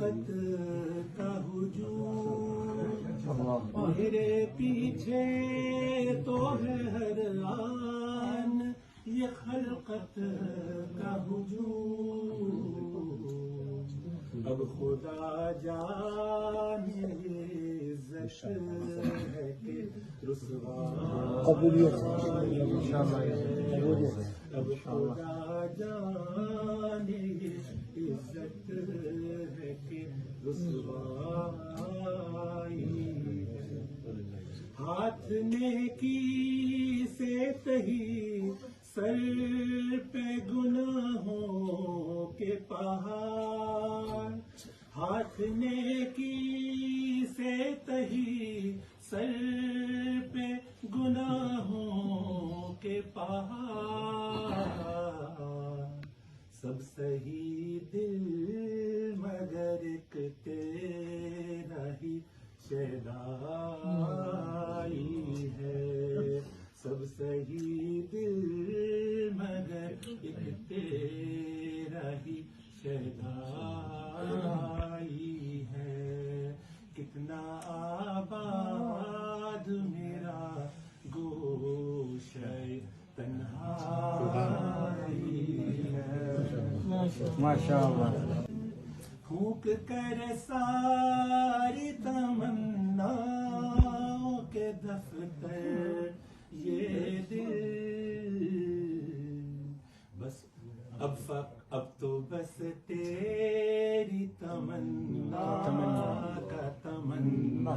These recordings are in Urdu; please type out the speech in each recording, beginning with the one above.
فقط کا ہجوم، میرے پیچھے تو ہے ہر آن یہ خلقت کا ہجوم، اب خدا جانے عزت ہے کہ رسوائی ہے، اب خدا جانے عزت ہے کہ رسوائی ہے، ہاتھ نیکی سے تہی سر پہ گناہوں کے پہاڑ، ہاتھ نیکی سے تہی سر پہ گناہوں کے پہاڑ، سب صحیح دل مگر ایک تیرا ہی شیدائی ہے، سب صحیح دل مگر ایک تیرا ہی شیدائی ہے، کتنا آباد میرا گوشہ تنہائی ہے، ماشاءاللہ پھونک کر ساری تمناؤں کے دفتر یہ دل، بس اب تو بس تیری تمنا کا تمنا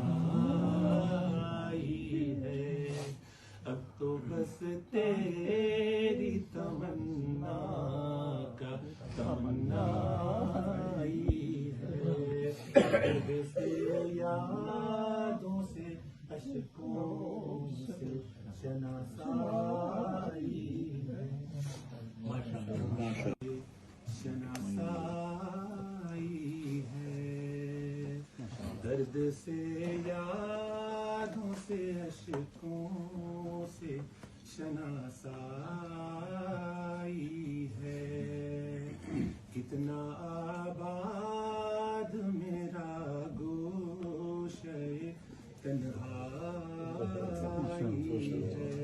ہے، اب تو بس تیری تمنا کا تمنا ہے، درد سے یادوں سے اشکوں سے شناسائی ہے، شناسائی ہے، درد سے یادوں سے اشکوں سے شناسائی ہے، کتنا آباد میرا گوشہ تنہائی ہے،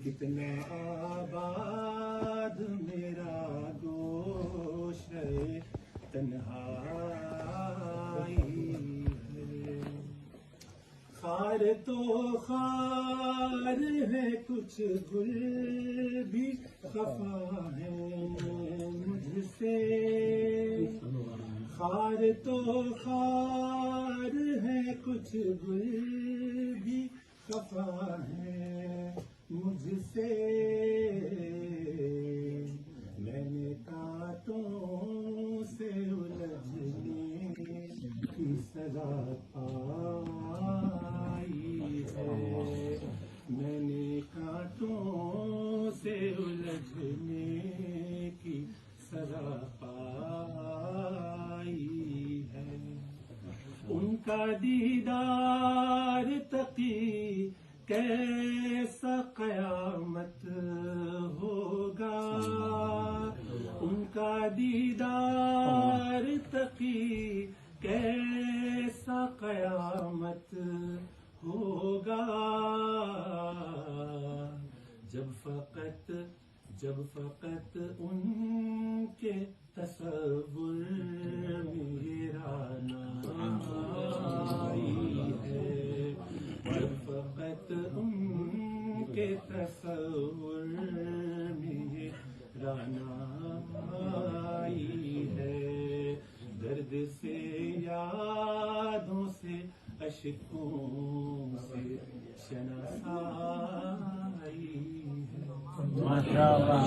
کتنا آباد میرا گوشہ تنہائی ہے، خار تو خار ہے کچھ گل بھی خفا ہے مجھ سے، خار تو خار ہے کچھ گل بھی خفا ہے مجھ سے، میں نے کانٹوں سے الجھنے کی سزا پائی ہے، میں نے کانٹوں سے الجھنے کی سزا پائی ہے، ان کا دیدار تقی کیسا قیامت ہوگا، ان کا دیدار تقی کیسا قیامت ہوگا، جب فقط ان کے تصور میرا نام آئی ہے، جب فقط ان کے تصور میرا نام آئی ہے، درد سے یادوں سے اشکوں سے شناسائی ہے، ماشاءاللہ